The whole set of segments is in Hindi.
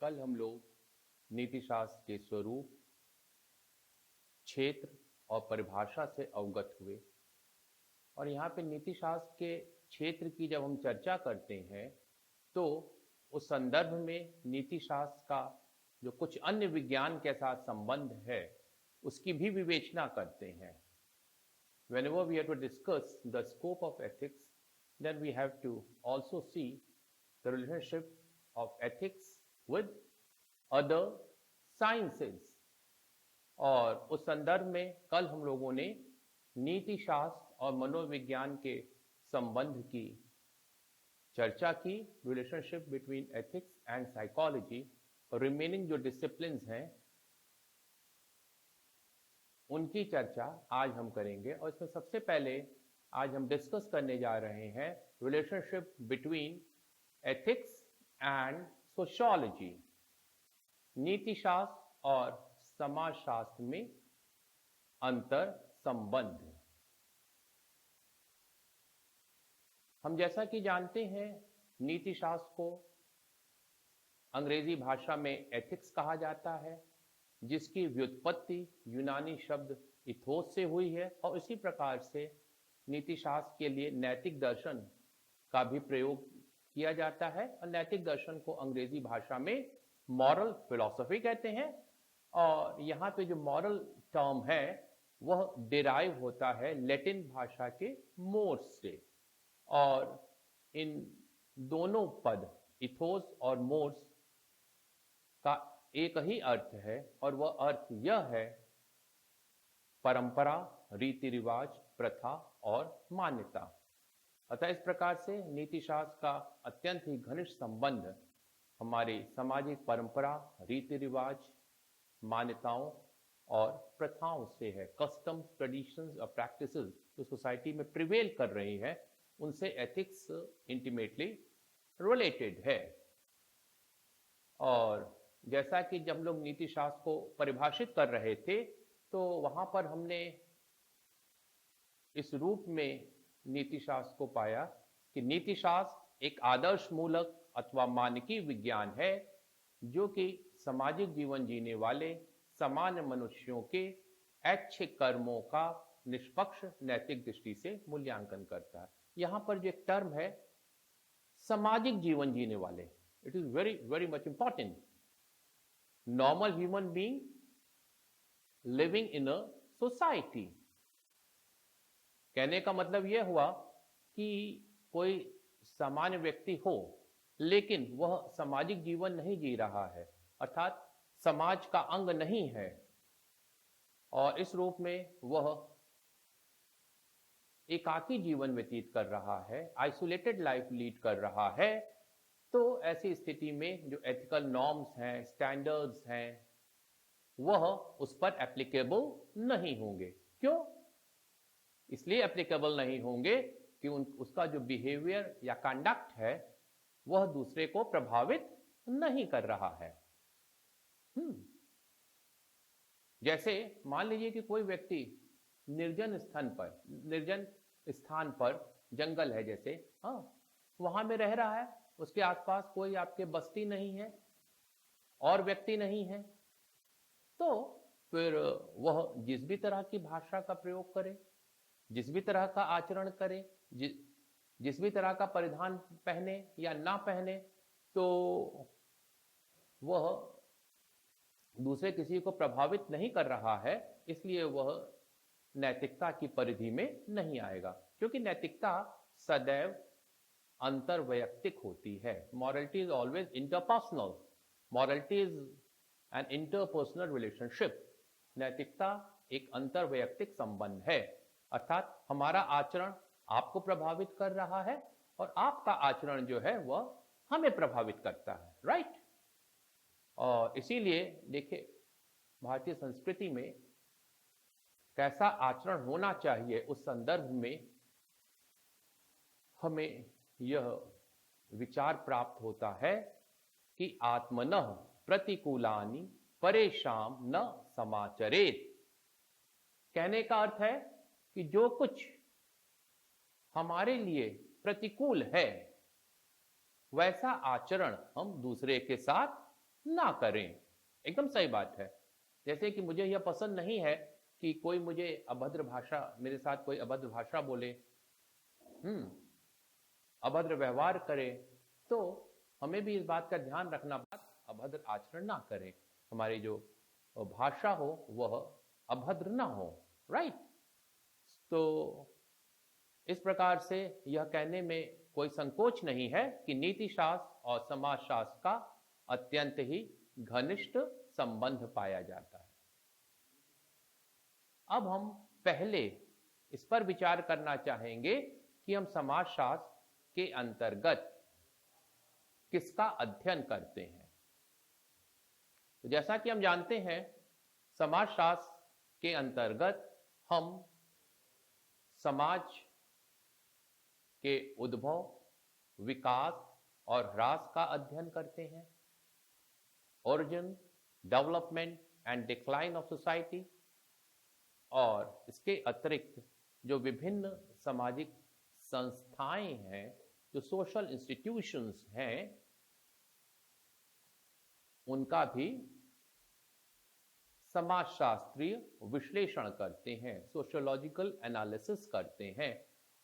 कल हम लोग नीति शास्त्र के स्वरूप, क्षेत्र और परिभाषा से अवगत हुए। और यहाँ पे नीति शास्त्र के क्षेत्र की जब हम चर्चा करते हैं तो उस संदर्भ में नीति शास्त्र का जो कुछ अन्य विज्ञान के साथ संबंध है उसकी भी विवेचना करते हैं। Whenever we have to discuss the scope of ethics, then we have to also see the relationship of ethics with other sciences। और उस संदर्भ में कल हम लोगों ने नीति शास्त्र और मनोविज्ञान के संबंध की चर्चा की, relationship between ethics and psychology. और रिमेनिंग जो डिसिप्लिन्स हैं उनकी चर्चा आज हम करेंगे। और इसमें सबसे पहले आज हम डिस्कस करने जा रहे हैं relationship between ethics and sociology, नीति शास्त्र और समाजशास्त्र में अंतर संबंध। हम जैसा कि जानते हैं नीति शास्त्र को अंग्रेजी भाषा में एथिक्स कहा जाता है, जिसकी व्युत्पत्ति यूनानी शब्द इथोस से हुई है। और इसी प्रकार से नीति शास्त्र के लिए नैतिक दर्शन का भी प्रयोग किया जाता है। और नैतिक दर्शन को अंग्रेजी भाषा में मॉरल फिलॉसफी कहते हैं। और यहाँ पे जो मॉरल टर्म है वह डिराइव होता है लैटिन भाषा के मोर्स से। और इन दोनों पद इथोस और मोर्स का एक ही अर्थ है, और वह अर्थ यह है परंपरा, रीति रिवाज, प्रथा और मान्यता। अतः इस प्रकार से नीति शास्त्र का अत्यंत ही घनिष्ठ संबंध हमारी सामाजिक परंपरा, रीति रिवाज, मान्यताओं और प्रथाओं से है। कस्टम्स, ट्रेडिशंस और प्रैक्टिसेस जो सोसाइटी में प्रिवेल कर रही है उनसे एथिक्स इंटीमेटली रिलेटेड है। और जैसा कि जब लोग नीति शास्त्र को परिभाषित कर रहे थे तो वहां पर हमने इस रूप में नीति शास्त्र को पाया कि नीति शास्त्र एक आदर्श मूलक अथवा मानकीय विज्ञान है जो कि सामाजिक जीवन जीने वाले सामान्य मनुष्यों के ऐच्छिक कर्मों का निष्पक्ष नैतिक दृष्टि से मूल्यांकन करता है। यहाँ पर जो एक टर्म है सामाजिक जीवन जीने वाले, it is very very much important. Normal human being living in a society. कहने का मतलब यह हुआ कि कोई सामान्य व्यक्ति हो लेकिन वह सामाजिक जीवन नहीं जी रहा है, अर्थात समाज का अंग नहीं है, और इस रूप में वह एकाकी जीवन व्यतीत कर रहा है, आइसोलेटेड लाइफ लीड कर रहा है। तो ऐसी स्थिति में जो एथिकल नॉर्म्स हैं, स्टैंडर्ड्स हैं, वह उस पर एप्लीकेबल नहीं होंगे। क्यों? इसलिए एप्लीकेबल नहीं होंगे कि उसका जो बिहेवियर या कंडक्ट है वह दूसरे को प्रभावित नहीं कर रहा है। जैसे मान लीजिए कि कोई व्यक्ति निर्जन स्थान पर जंगल है जैसे, वहां में रह रहा है, उसके आसपास कोई आपके बस्ती नहीं है और व्यक्ति नहीं है, तो फिर वह जिस भी तरह की भाषा का प्रयोग करे, जिस भी तरह का आचरण करे, जिस भी तरह का परिधान पहने या ना पहने, तो वह दूसरे किसी को प्रभावित नहीं कर रहा है, इसलिए वह नैतिकता की परिधि में नहीं आएगा। क्योंकि नैतिकता सदैव अंतर्वैयक्तिक होती है। Morality is always interpersonal. Morality is an interpersonal relationship. नैतिकता एक अंतर्वैयक्तिक संबंध है, अर्थात हमारा आचरण आपको प्रभावित कर रहा है और आपका आचरण जो है वह हमें प्रभावित करता है, राइट? और इसीलिए देखिए भारतीय संस्कृति में कैसा आचरण होना चाहिए उस संदर्भ में हमें यह विचार प्राप्त होता है कि आत्मनः प्रतिकूलानि परेशान न समाचरेत। कहने का अर्थ है कि जो कुछ हमारे लिए प्रतिकूल है वैसा आचरण हम दूसरे के साथ ना करें। एकदम सही बात है। जैसे कि मुझे यह पसंद नहीं है कि कोई मुझे अभद्र भाषा, मेरे साथ कोई अभद्र भाषा बोले, अभद्र व्यवहार करे, तो हमें भी इस बात का ध्यान रखना, अभद्र आचरण ना करें, हमारी जो भाषा हो वह अभद्र ना हो, राइट। तो इस प्रकार से यह कहने में कोई संकोच नहीं है कि नीति शास्त्र और समाज शास्त्र का अत्यंत ही घनिष्ठ संबंध पाया जाता है। अब हम पहले इस पर विचार करना चाहेंगे कि हम समाजशास्त्र के अंतर्गत किसका अध्ययन करते हैं। तो जैसा कि हम जानते हैं, समाजशास्त्र के अंतर्गत हम समाज के उद्भव, विकास और ह्रास का अध्ययन करते हैं। Origin, development and decline of society. और इसके अतिरिक्त जो विभिन्न सामाजिक संस्थाएं हैं, जो सोशल इंस्टीट्यूशंस हैं, उनका भी समाजशास्त्रीय विश्लेषण करते हैं, सोशियोलॉजिकल एनालिसिस करते हैं।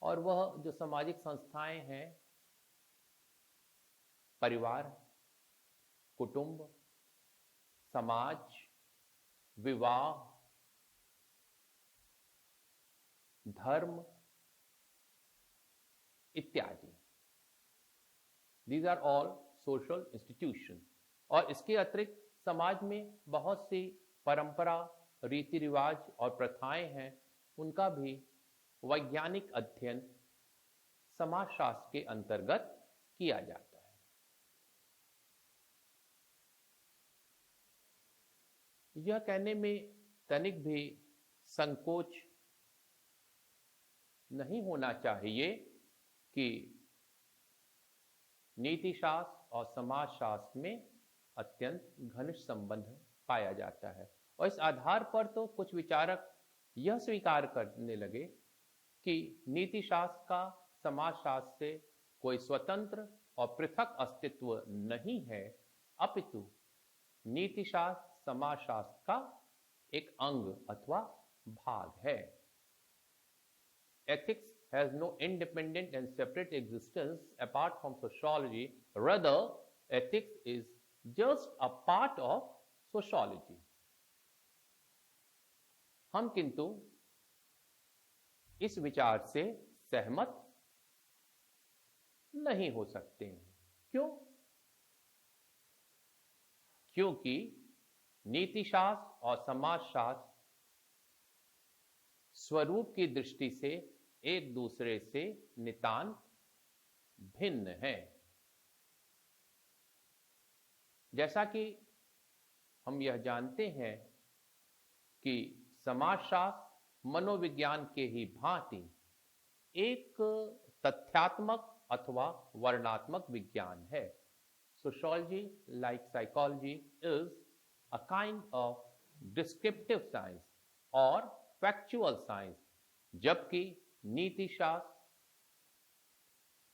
और वह जो सामाजिक संस्थाएं हैं, परिवार, कुटुंब, समाज, विवाह, धर्म इत्यादि, these are all social institution. और इसके अतिरिक्त समाज में बहुत सी परंपरा, रीति रिवाज और प्रथाएं हैं, उनका भी वैज्ञानिक अध्ययन समाजशास्त्र के अंतर्गत किया जाता है। यह कहने में तनिक भी संकोच नहीं होना चाहिए कि नीति शास्त्र और समाजशास्त्र में अत्यंत घनिष्ठ संबंध पाया जाता है। और इस आधार पर तो कुछ विचारक यह स्वीकार करने लगे कि नीति शास्त्र का समाजशास्त्र से कोई स्वतंत्र और पृथक अस्तित्व नहीं है, अपितु नीति शास्त्र समाजशास्त्र का एक अंग अथवा भाग है। Ethics has no independent and separate existence apart from sociology. Rather, ethics is just a part of sociology. हम किंतु इस विचार से सहमत नहीं हो सकते हैं। क्यों? क्योंकि नीतिशास्त्र और समाजशास्त्र स्वरूप की दृष्टि से एक दूसरे से नितांत भिन्न है। जैसा कि हम यह जानते हैं कि समाजशास्त्र मनोविज्ञान के ही भांति एक तथ्यात्मक अथवा वर्णनात्मक विज्ञान है। Sociology, like psychology, is a kind of descriptive science or factual science, जबकि नीति शास्त्र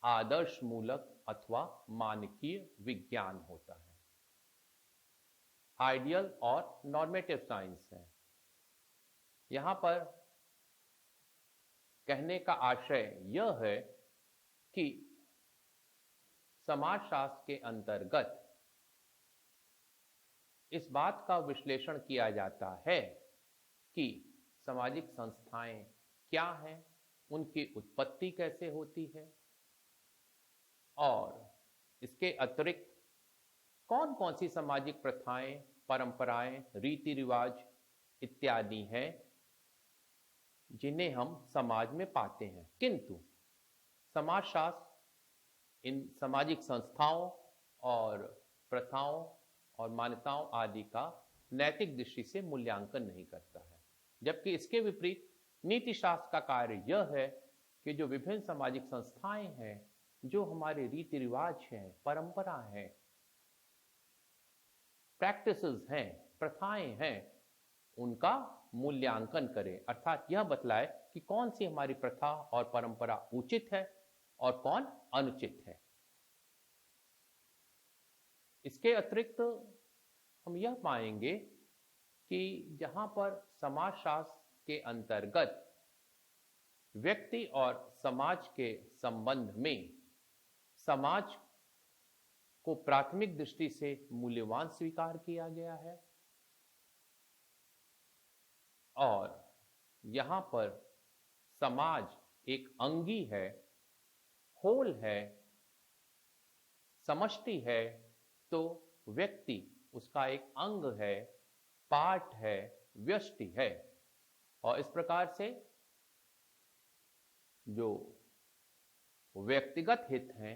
आदर्श मूलक अथवा मानकीय विज्ञान होता है, आइडियल और नॉर्मेटिव साइंस है। यहां पर कहने का आशय यह है कि समाजशास्त्र के अंतर्गत इस बात का विश्लेषण किया जाता है कि सामाजिक संस्थाएं क्या हैं, उनकी उत्पत्ति कैसे होती है, और इसके अतिरिक्त कौन कौन सी सामाजिक प्रथाएं, परंपराएं, रीति रिवाज इत्यादि हैं जिन्हें हम समाज में पाते हैं। किंतु समाजशास्त्र इन सामाजिक संस्थाओं और प्रथाओं और मान्यताओं आदि का नैतिक दृष्टि से मूल्यांकन नहीं करता है, जबकि इसके विपरीत नीति शास्त्र का कार्य यह है कि जो विभिन्न सामाजिक संस्थाएं हैं, जो हमारे रीति रिवाज हैं, परंपरा हैं, प्रैक्टिसेस हैं, प्रथाएं हैं, उनका मूल्यांकन करें। अर्थात यह बतलाए कि कौन सी हमारी प्रथा और परंपरा उचित है और कौन अनुचित है। इसके अतिरिक्त हम यह पाएंगे कि जहां पर समाजशास्त्र के अंतर्गत व्यक्ति और समाज के संबंध में समाज को प्राथमिक दृष्टि से मूल्यवान स्वीकार किया गया है और यहाँ पर समाज एक अंगी है, होल है, समष्टि है, तो व्यक्ति उसका एक अंग है, पार्ट है, व्यष्टि है। और इस प्रकार से जो व्यक्तिगत हित हैं,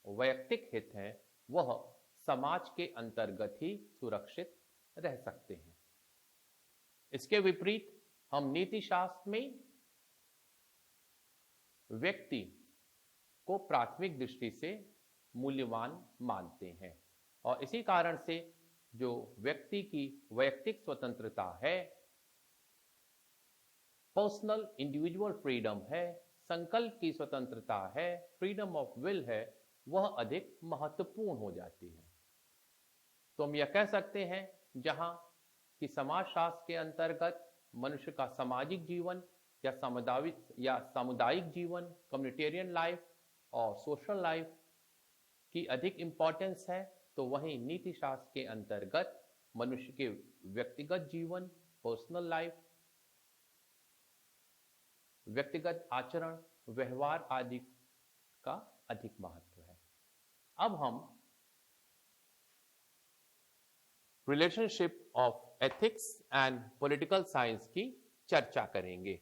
वैयक्तिक हित हैं, वह समाज के अंतर्गत ही सुरक्षित रह सकते हैं। इसके विपरीत हम नीति शास्त्र में व्यक्ति को प्राथमिक दृष्टि से मूल्यवान मानते हैं और इसी कारण से जो व्यक्ति की वैयक्तिक स्वतंत्रता है, पर्सनल इंडिविजुअल फ्रीडम है, संकल्प की स्वतंत्रता है, फ्रीडम ऑफ विल है, वह अधिक महत्वपूर्ण हो जाती है। तो हम यह कह सकते हैं जहां कि समाजशास्त्र के अंतर्गत मनुष्य का सामाजिक जीवन या सामुदायिक जीवन, कम्युनिटेरियन लाइफ और सोशल लाइफ की अधिक इंपॉर्टेंस है, तो वहीं नीति शास्त्र के अंतर्गत मनुष्य के व्यक्तिगत जीवन, पर्सनल लाइफ, व्यक्तिगत आचरण, व्यवहार आदि का अधिक महत्व है। अब हम relationship of ethics and political science की चर्चा करेंगे।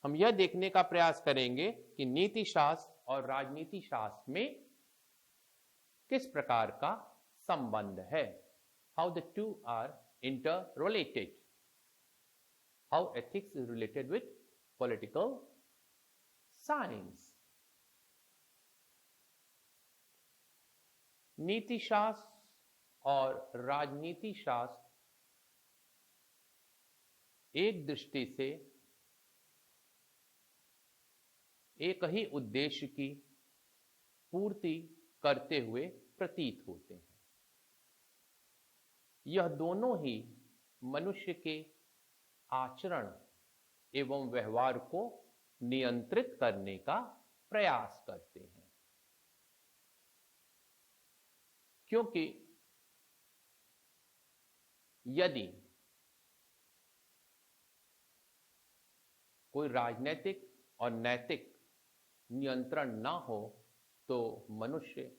हम यह देखने का प्रयास करेंगे कि नीति शास्त्र और राजनीति शास्त्र में किस प्रकार का संबंध है, how the two are inter related, how ethics is related with political science. नीति शास्त्र और राजनीति शास्त्र एक दृष्टि से एक ही उद्देश्य की पूर्ति करते हुए प्रतीत होते हैं। यह दोनों ही मनुष्य के आचरण एवं व्यवहार को नियंत्रित करने का प्रयास करते हैं, क्योंकि यदि कोई राजनीतिक और नैतिक नियंत्रण ना हो तो मनुष्य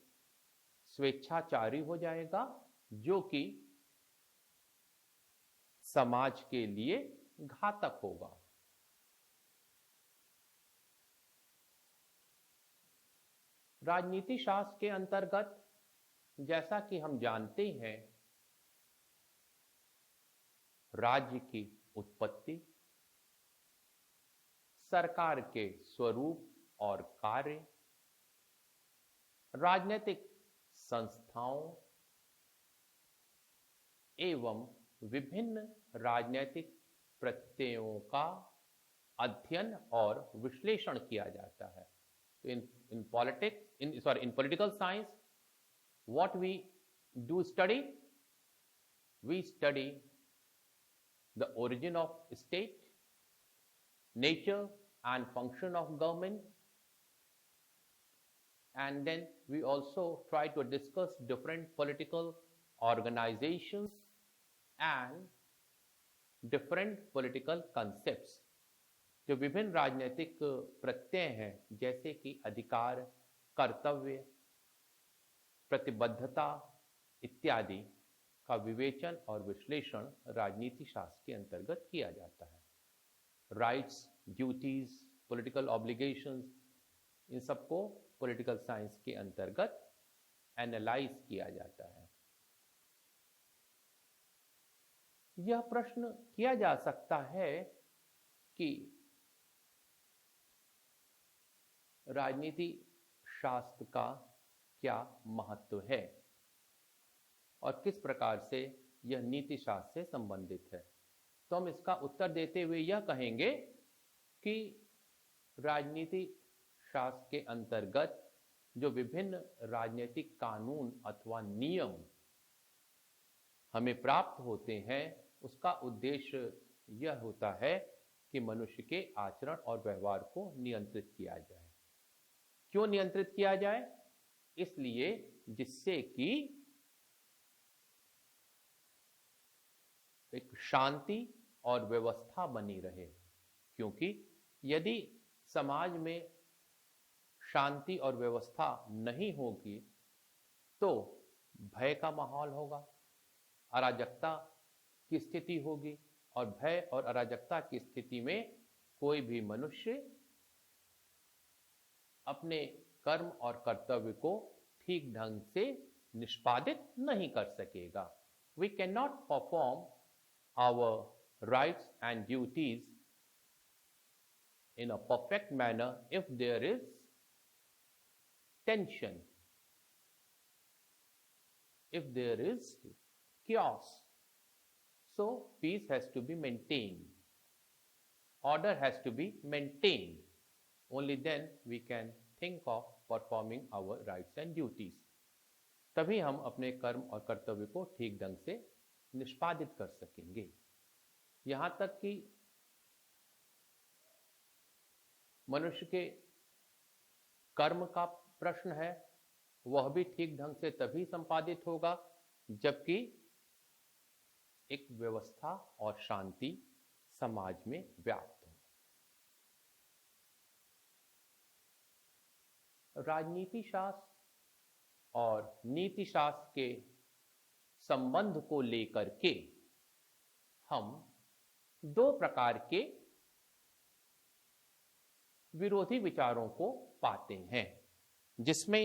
स्वेच्छाचारी हो जाएगा, जो कि समाज के लिए घातक होगा। राजनीति शास्त्र के अंतर्गत जैसा कि हम जानते हैं, राज्य की उत्पत्ति, सरकार के स्वरूप और कार्य, राजनीतिक संस्थाओं एवं विभिन्न राजनीतिक प्रत्ययों का अध्ययन और विश्लेषण किया जाता है। तो in political science, what we do study, we study the origin of state, nature and function of government, and then we also try to discuss different political organizations and different political concepts। जो विभिन्न राजनीतिक प्रत्यय हैं, जैसे कि अधिकार, कर्तव्य, प्रतिबद्धता इत्यादि का विवेचन और विश्लेषण राजनीति शास्त्र के अंतर्गत किया जाता है। राइट्स, ड्यूटीज, पॉलिटिकल ऑब्लिगेशंस, इन सबको पॉलिटिकल साइंस के अंतर्गत एनालाइज किया जाता है। यह प्रश्न किया जा सकता है कि राजनीति शास्त्र का क्या महत्व है और किस प्रकार से यह नीति शास्त्र से संबंधित है। तो हम इसका उत्तर देते हुए यह कहेंगे कि राजनीति शास्त्र के अंतर्गत जो विभिन्न राजनीतिक कानून अथवा नियम हमें प्राप्त होते हैं उसका उद्देश्य यह होता है कि मनुष्य के आचरण और व्यवहार को नियंत्रित किया जाए। क्यों नियंत्रित किया जाए? इसलिए जिससे कि एक शांति और व्यवस्था बनी रहे, क्योंकि यदि समाज में शांति और व्यवस्था नहीं होगी तो भय का माहौल होगा, अराजकता की स्थिति होगी, और भय और अराजकता की स्थिति में कोई भी मनुष्य अपने कर्म और कर्तव्य को ठीक ढंग से निष्पादित नहीं कर सकेगा। We cannot perform our rights and duties in a perfect manner if there is tension, if there is chaos. So peace has to be maintained, order has to be maintained. Only then we can think of performing our rights and duties. तभी हम अपने कर्म और कर्तव्य को ठीक ढंग से निष्पादित कर सकेंगे। यहां तक कि मनुष्य के कर्म का प्रश्न है, वह भी ठीक ढंग से तभी संपादित होगा जबकि एक व्यवस्था और शांति समाज में व्याप्त हो। राजनीति शास्त्र और नीति शास्त्र के संबंध को लेकर के हम दो प्रकार के विरोधी विचारों को पाते हैं, जिसमें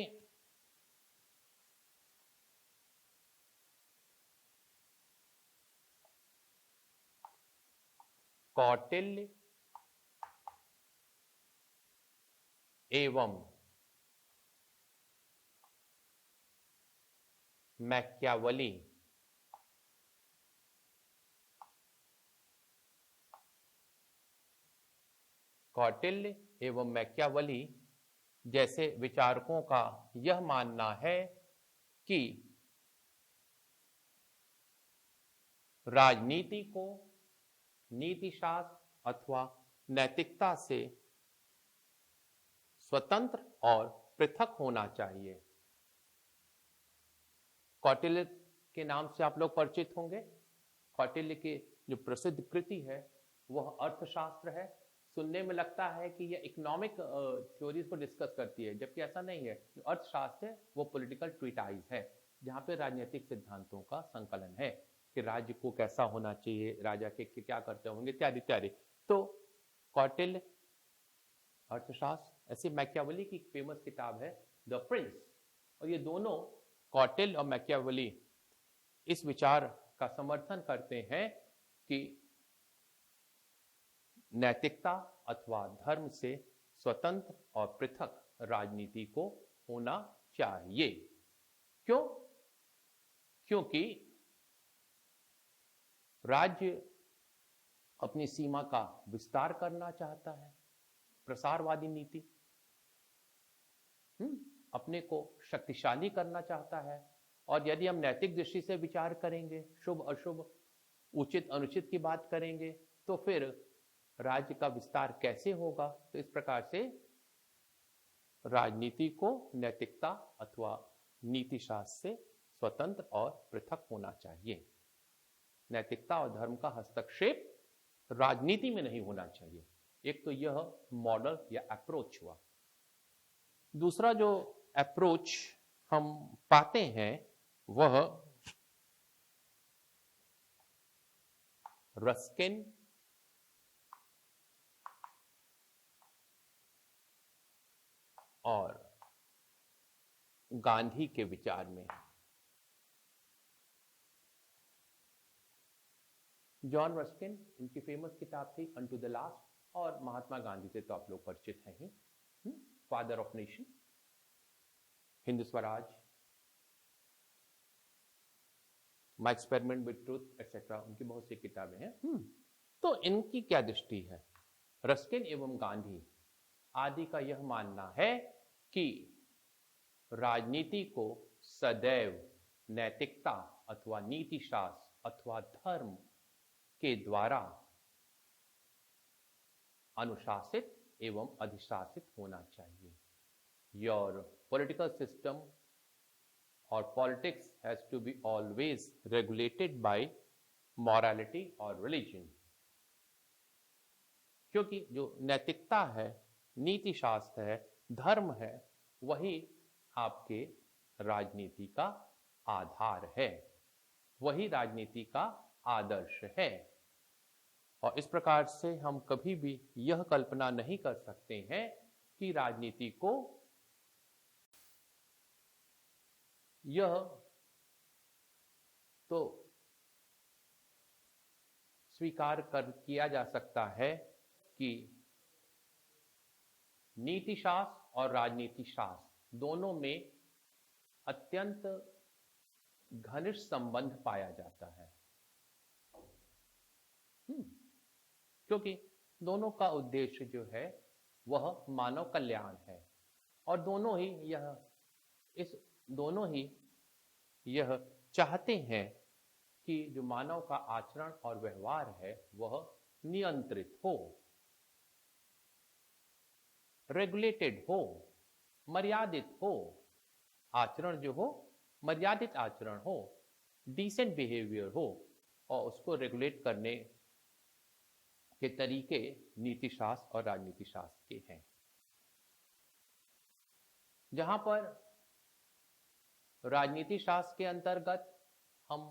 कौटिल्य एवं मैकियावेली कौटिल्य एवं मैकियावेली जैसे विचारकों का यह मानना है कि राजनीति को नीतिशास्त्र अथवा नैतिकता से स्वतंत्र और पृथक होना चाहिए। कौटिल्य के नाम से आप लोग परिचित होंगे। कौटिल्य की जो प्रसिद्ध कृति है वह अर्थशास्त्र है। सुनने में लगता है कि यह इकोनॉमिक थ्योरीज को डिस्कस करती है, जबकि ऐसा नहीं है। जो अर्थशास्त्र है वो पॉलिटिकल ट्रीटाइज है, जहां पे राजनीतिक सिद्धांतों का संकलन है कि राज्य को कैसा होना चाहिए, राजा के क्या कर्तव्य होंगे, इत्यादि इत्यादि। तो कौटिल्य अर्थशास्त्र, ऐसी मैकियावेली की फेमस किताब है द प्रिंस, और ये दोनों कौटिल्य और मैकियावेली इस विचार का समर्थन करते हैं कि नैतिकता अथवा धर्म से स्वतंत्र और पृथक राजनीति को होना चाहिए। क्यों? क्योंकि राज्य अपनी सीमा का विस्तार करना चाहता है, प्रसारवादी नीति, अपने को शक्तिशाली करना चाहता है। और यदि हम नैतिक दृष्टि से विचार करेंगे, शुभ अशुभ, उचित अनुचित की बात करेंगे, तो फिर राज्य का विस्तार कैसे होगा? तो इस प्रकार से राजनीति को नैतिकता अथवा नीति शास्त्र से स्वतंत्र और पृथक होना चाहिए। नैतिकता और धर्म का हस्तक्षेप राजनीति में नहीं होना चाहिए। एक तो यह मॉडल या अप्रोच हुआ। दूसरा जो अप्रोच हम पाते हैं वह रस्किन और गांधी के विचार में है। जॉन रस्किन, इनकी फेमस किताब थी अनटू द लास्ट, और महात्मा गांधी से तो आप लोग परिचित हैं ही, father of nation, Hind Swaraj, my experiment with truth etcetera, उनकी बहुत सी किताबें हैं। तो इनकी क्या दृष्टि है? रस्किन एवं गांधी आदि का यह मानना है कि राजनीति को सदैव नैतिकता अथवा नीति शास्त्र अथवा धर्म के द्वारा अनुशासित एवं अधिशासित होना चाहिए। Your political system or politics has to be always regulated by morality or religion, क्योंकि जो नैतिकता है, नीति शास्त्र है, धर्म है, वही आपके राजनीति का आधार है, वही राजनीति का आदर्श है। और इस प्रकार से हम कभी भी यह कल्पना नहीं कर सकते हैं कि राजनीति को यह तो स्वीकार किया जा सकता है कि नीति शास्त्र और राजनीति शास्त्र दोनों में अत्यंत घनिष्ठ संबंध पाया जाता है, क्योंकि दोनों का उद्देश्य जो है वह मानव कल्याण है और दोनों ही यह चाहते हैं कि जो मानव का आचरण और व्यवहार है वह नियंत्रित हो, रेगुलेटेड हो, मर्यादित हो, आचरण जो हो मर्यादित आचरण हो, डिसेंट बिहेवियर हो, और उसको रेगुलेट करने के तरीके नीति शास्त्र और राजनीति शास्त्र के हैं। जहां पर राजनीति शास्त्र के अंतर्गत हम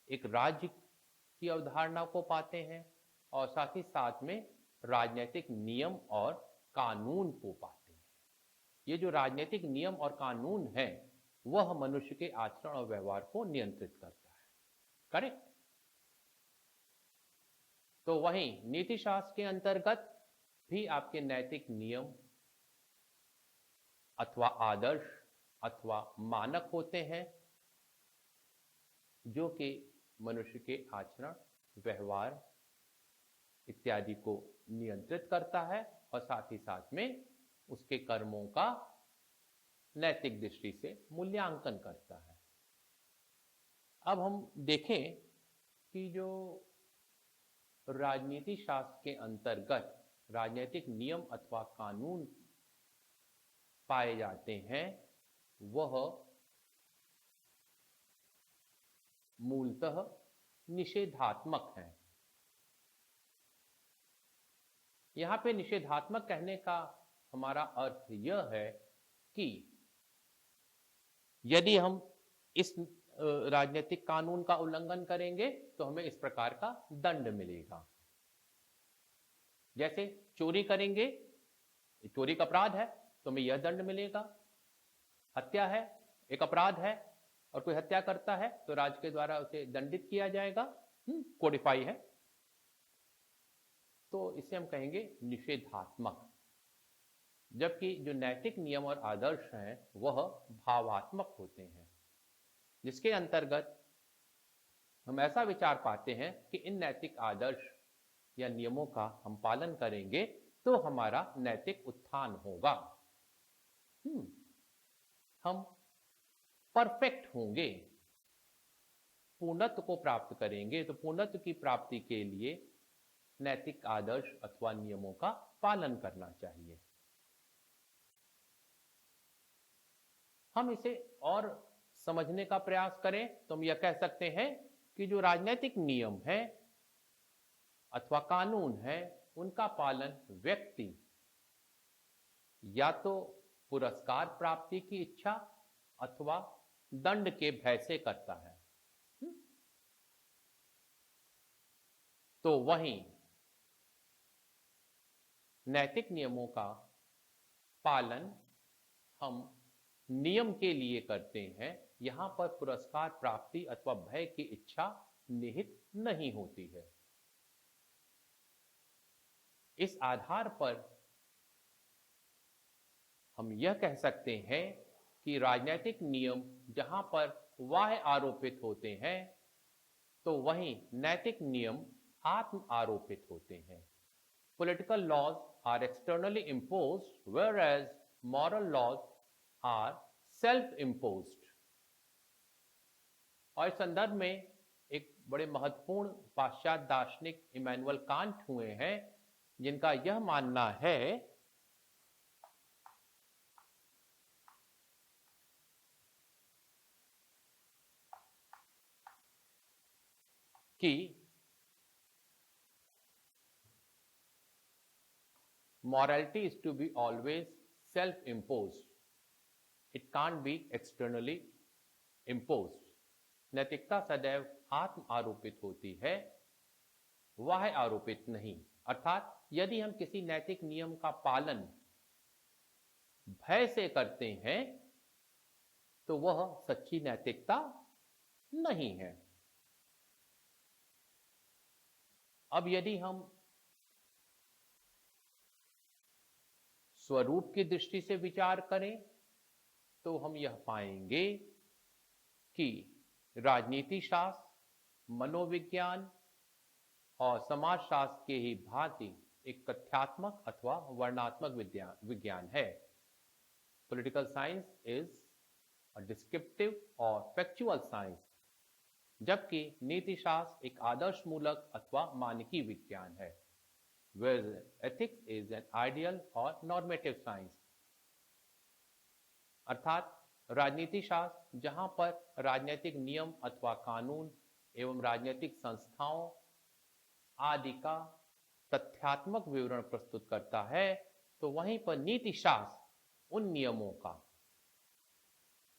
एक राज्य की अवधारणा को पाते हैं और साथ ही साथ में राजनीतिक नियम और कानून को पाते हैं। ये जो राजनीतिक नियम और कानून है वह मनुष्य के आचरण और व्यवहार को नियंत्रित करता है, करेक्ट। तो वहीं नीति शास्त्र के अंतर्गत भी आपके नैतिक नियम अथवा आदर्श अथवा मानक होते हैं जो कि मनुष्य के आचरण, व्यवहार इत्यादि को नियंत्रित करता है और साथ ही साथ में उसके कर्मों का नैतिक दृष्टि से मूल्यांकन करता है। अब हम देखें कि जो राजनीति शास्त्र के अंतर्गत राजनीतिक नियम अथवा कानून पाए जाते हैं वह मूलतः निषेधात्मक है। यहां पे निषेधात्मक कहने का हमारा अर्थ यह है कि यदि हम इस राजनीतिक कानून का उल्लंघन करेंगे तो हमें इस प्रकार का दंड मिलेगा। जैसे चोरी करेंगे, चोरी का अपराध है तो हमें यह दंड मिलेगा। हत्या है, एक अपराध है और कोई हत्या करता है तो राज्य के द्वारा उसे दंडित किया जाएगा, कोडिफाई है। तो इसे हम कहेंगे निषेधात्मक। जबकि जो नैतिक नियम और आदर्श हैं वह भावात्मक होते हैं, जिसके अंतर्गत हम ऐसा विचार पाते हैं कि इन नैतिक आदर्श या नियमों का हम पालन करेंगे तो हमारा नैतिक उत्थान होगा, हम परफेक्ट होंगे, पूर्णत्व को प्राप्त करेंगे। तो पूर्णत्व की प्राप्ति के लिए नैतिक आदर्श अथवा नियमों का पालन करना चाहिए। हम इसे और समझने का प्रयास करें तो हम यह कह सकते हैं कि जो राजनीतिक नियम है अथवा कानून है उनका पालन व्यक्ति या तो पुरस्कार प्राप्ति की इच्छा अथवा दंड के भय से करता है। तो वहीं नैतिक नियमों का पालन हम नियम के लिए करते हैं, यहां पर पुरस्कार प्राप्ति अथवा भय की इच्छा निहित नहीं होती है। इस आधार पर हम यह कह सकते हैं कि राजनीतिक नियम जहां पर बाह्य आरोपित होते हैं तो वहीं नैतिक नियम आत्म आरोपित होते हैं। Political laws are externally imposed, whereas moral laws are self-imposed. और इस संदर्भ में एक बड़े महत्वपूर्ण पाश्चात्य दार्शनिक इमैनुअल कांट हुए हैं, जिनका यह मानना है कि morality is to be always self-imposed. It can't be externally imposed. नैतिकता सदैव आत्म आरोपित होती है, वह आरोपित नहीं। अर्थात यदि हम किसी नैतिक नियम का पालन भय से करते हैं तो वह सच्ची नैतिकता नहीं है। अब यदि हम स्वरूप की दृष्टि से विचार करें तो हम यह पाएंगे कि राजनीति शास्त्र, मनोविज्ञान और समाजशास्त्र के ही भांति एक तथ्यात्मक अथवा वर्णनात्मक विज्ञान है। Political science is a descriptive और फैक्चुअल साइंस, जबकि नीति शास्त्र एक आदर्श मूलक अथवा मानकी विज्ञान है। Whereas ethics is an ideal or normative science. अर्थात राजनीति शास्त्र जहां पर राजनीतिक नियम अथवा कानून एवं राजनीतिक संस्थाओं आदि का तथ्यात्मक विवरण प्रस्तुत करता है, तो वहीं पर नीति शास्त्र उन नियमों का,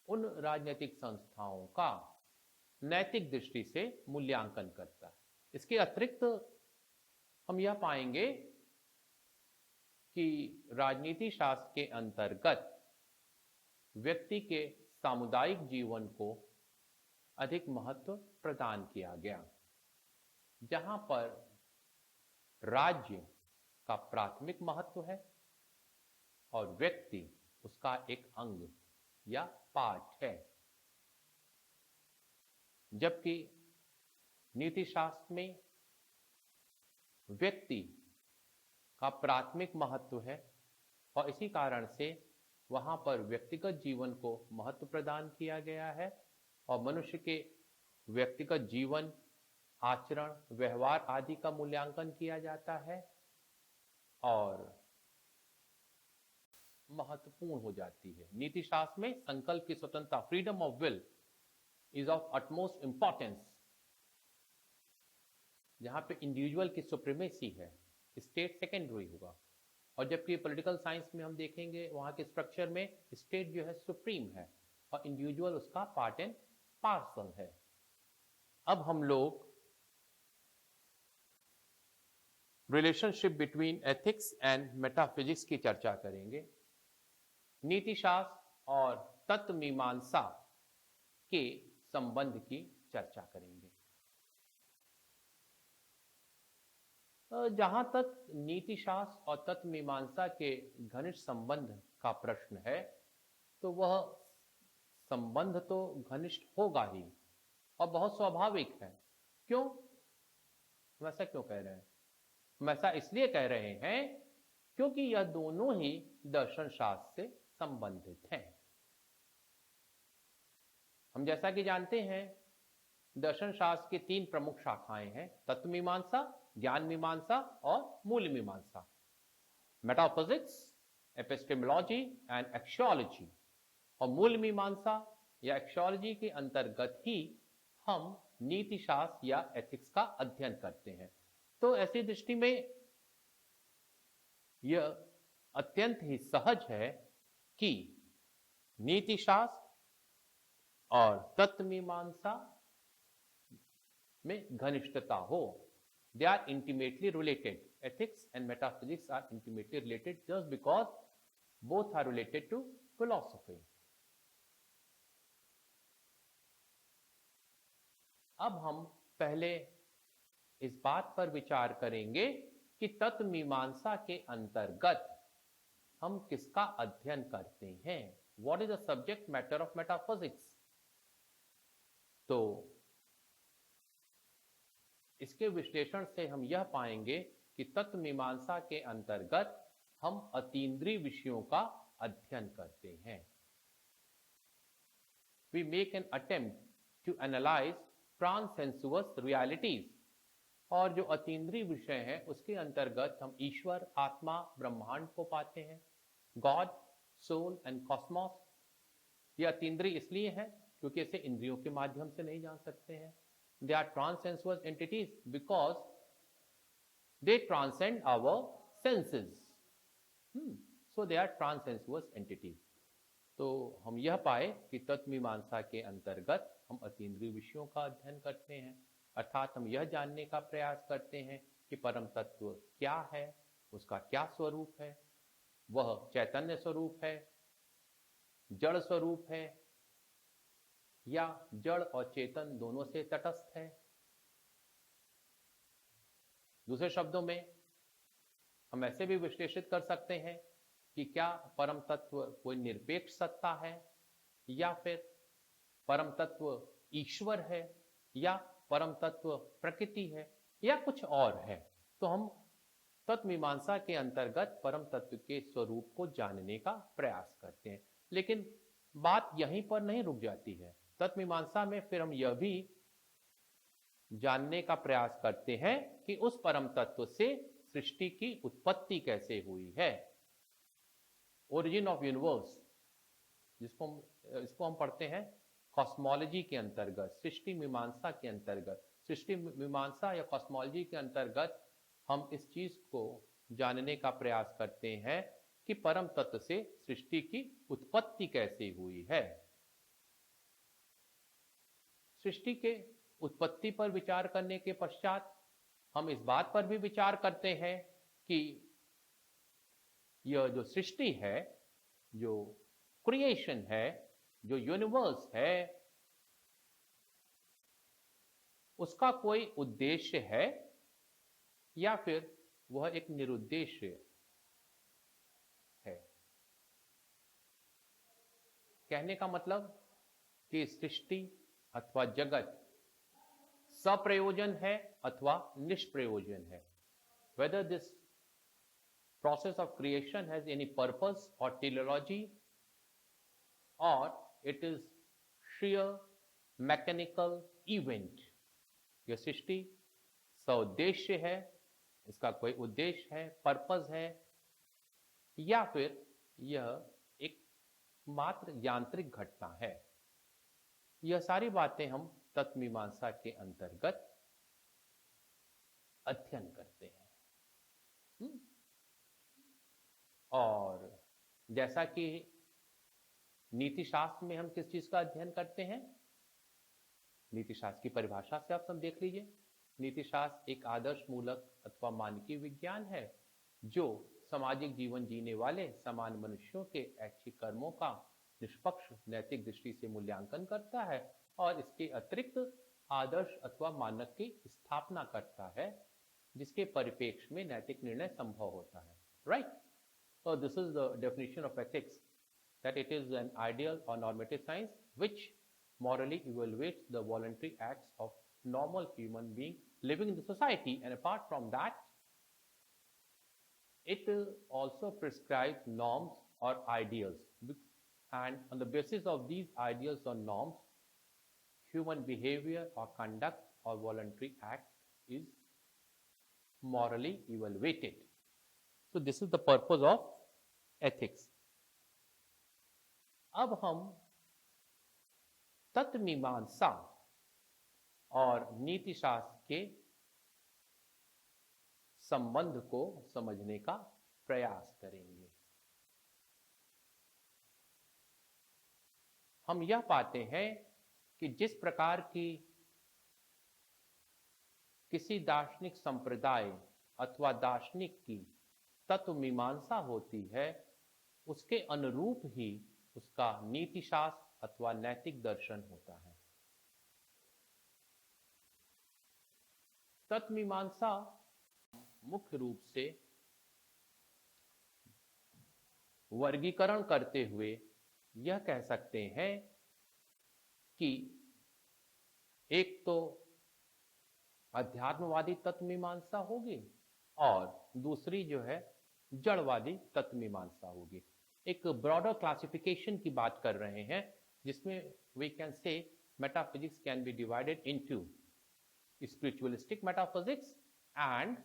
उन राजनीतिक संस्थाओं का नैतिक दृष्टि से मूल्यांकन करता है। इसके अतिरिक्त हम यह पाएंगे कि राजनीति शास्त्र के अंतर्गत व्यक्ति के सामुदायिक जीवन को अधिक महत्व प्रदान किया गया, जहां पर राज्य का प्राथमिक महत्व है और व्यक्ति उसका एक अंग या पार्ट है। जबकि नीति शास्त्र में व्यक्ति का प्राथमिक महत्व है और इसी कारण से वहां पर व्यक्तिगत जीवन को महत्व प्रदान किया गया है और मनुष्य के व्यक्तिगत जीवन, आचरण, व्यवहार आदि का मूल्यांकन किया जाता है और महत्वपूर्ण हो जाती है। नीति शास्त्र में संकल्प की स्वतंत्रता, freedom of will is of utmost importance, जहां पे इंडिविजुअल की सुप्रीमेसी है, स्टेट सेकेंडरी होगा। और जबकि पॉलिटिकल साइंस में हम देखेंगे वहां के स्ट्रक्चर में स्टेट जो है सुप्रीम है और इंडिविजुअल उसका पार्ट एंड पार्सल है। अब हम लोग relationship between ethics and metaphysics की चर्चा करेंगे। नीति शास्त्र और तत्व मीमांसा के संबंध की चर्चा करेंगे। जहां तक नीति शास्त्र और तत्व मीमांसा के घनिष्ठ संबंध का प्रश्न है, तो वह संबंध तो घनिष्ठ होगा ही और बहुत स्वाभाविक है। क्यों? हम ऐसा क्यों कह रहे हैं? हम ऐसा इसलिए कह रहे हैं क्योंकि यह दोनों ही दर्शन शास्त्र से संबंधित हैं। हम जैसा कि जानते हैं, दर्शन शास्त्र की 3 प्रमुख शाखाएं हैं: तत्व मीमांसा, ज्ञान मीमांसा और मूल मीमांसा। Metaphysics, epistemology and axiology. और मूल मीमांसा या एक्सियोलॉजी के अंतर्गत ही हम नीति शास्त्र या एथिक्स का अध्ययन करते हैं। तो ऐसी दृष्टि में यह अत्यंत ही सहज है कि नीति शास्त्र और तत्व मीमांसा में घनिष्ठता हो। They are intimately related. Ethics and metaphysics are intimately related just because both are related to philosophy. अब हम पहले इस बात पर विचार करेंगे कि तत्व मीमांसा के अंतर्गत हम किसका अध्ययन करते हैं। What is the subject matter of metaphysics? तो इसके विश्लेषण से हम यह पाएंगे कि तत्व मीमांसा के अंतर्गत हम अतीन्द्रिय विषयों का अध्ययन करते हैं। We make an attempt to analyze transsensuous realities. और जो अतीन्द्रिय विषय है उसके अंतर्गत हम ईश्वर, आत्मा, ब्रह्मांड को पाते हैं। God, soul and cosmos. ये अतीन्द्रिय इसलिए है क्योंकि इसे इंद्रियों के माध्यम से नहीं जान सकते हैं। They are transsensuous entities because they transcend our senses. So they are transsensuous entities. तो हम यह पाए कि तत्वमीमांसा के अंतर्गत हम अतीन्द्रिय विषयों का अध्ययन करते हैं, अर्थात हम यह जानने का प्रयास करते हैं कि परम तत्व क्या है, उसका क्या स्वरूप है। वह चैतन्य स्वरूप है, जड़ स्वरूप है, या जड़ और चेतन दोनों से तटस्थ है। दूसरे शब्दों में हम ऐसे भी विश्लेषित कर सकते हैं कि क्या परम तत्व कोई निरपेक्ष सत्ता है, या फिर परम तत्व ईश्वर है, या परम तत्व प्रकृति है, या कुछ और है। तो हम तत्वमीमांसा के अंतर्गत परम तत्व के स्वरूप को जानने का प्रयास करते हैं। लेकिन बात यहीं पर नहीं रुक जाती है। तत्वमीमांसा में फिर हम यह भी जानने का प्रयास करते हैं कि उस परम तत्व से सृष्टि की उत्पत्ति कैसे हुई है। ओरिजिन ऑफ यूनिवर्स, इसको हम पढ़ते हैं कॉस्मोलॉजी के अंतर्गत, सृष्टि मीमांसा के अंतर्गत। सृष्टि मीमांसा या कॉस्मोलॉजी के अंतर्गत हम इस चीज को जानने का प्रयास करते हैं कि परम तत्व से सृष्टि की उत्पत्ति कैसे हुई है। सृष्टि के उत्पत्ति पर विचार करने के पश्चात हम इस बात पर भी विचार करते हैं कि यह जो सृष्टि है, जो क्रिएशन है, जो यूनिवर्स है, उसका कोई उद्देश्य है या फिर वह एक निरुद्देश्य है। कहने का मतलब कि सृष्टि अथवा जगत सप्रयोजन है अथवा निष्प्रयोजन है। Whether this process of creation has any purpose or teleology, or it is sheer mechanical event। यह सृष्टि सउद्देश्य है, इसका कोई उद्देश्य है, पर्पस है, या फिर यह एक मात्र यांत्रिक घटना है। यह सारी बातें हम तत्वमीमांसा के अंतर्गत अध्ययन करते हैं। और जैसा कि नीति शास्त्र में हम किस चीज का अध्ययन करते हैं, नीति शास्त्र की परिभाषा से आप सब देख लीजिए। नीति शास्त्र एक आदर्श मूलक अथवा मानकीय विज्ञान है जो सामाजिक जीवन जीने वाले समान मनुष्यों के ऐच्छिक कर्मों का निष्पक्ष नैतिक दृष्टि से मूल्यांकन करता है और इसके अतिरिक्त आदर्श अथवा मानक की स्थापना करता है जिसके परिप्रेक्ष्य में नैतिक निर्णय संभव होता है। Right? So this is the definition of ethics, that it is an ideal or normative science which morally evaluates the voluntary acts of normal human being living in the society, and apart from that, it also prescribes norms or ideals, and on the basis of these ideals or norms, human behavior or conduct or voluntary act is morally evaluated. So this is the purpose of ethics. अब हम तत्वमीमांसा और नीति शास्त्र के संबंध को समझने का प्रयास करेंगे। हम यह पाते हैं कि जिस प्रकार की किसी दार्शनिक संप्रदाय अथवा दार्शनिक की तत्वमीमांसा होती है, उसके अनुरूप ही उसका नीति शास्त्र अथवा नैतिक दर्शन होता है। तत्वमीमांसा मुख्य रूप से वर्गीकरण करते हुए यह कह सकते हैं कि एक तो अध्यात्मवादी तत्वमीमांसा होगी और दूसरी जो है जड़वादी तत्वमीमांसा होगी। एक ब्रॉडर क्लासिफिकेशन की बात कर रहे हैं जिसमें we can say metaphysics can be divided into spiritualistic metaphysics and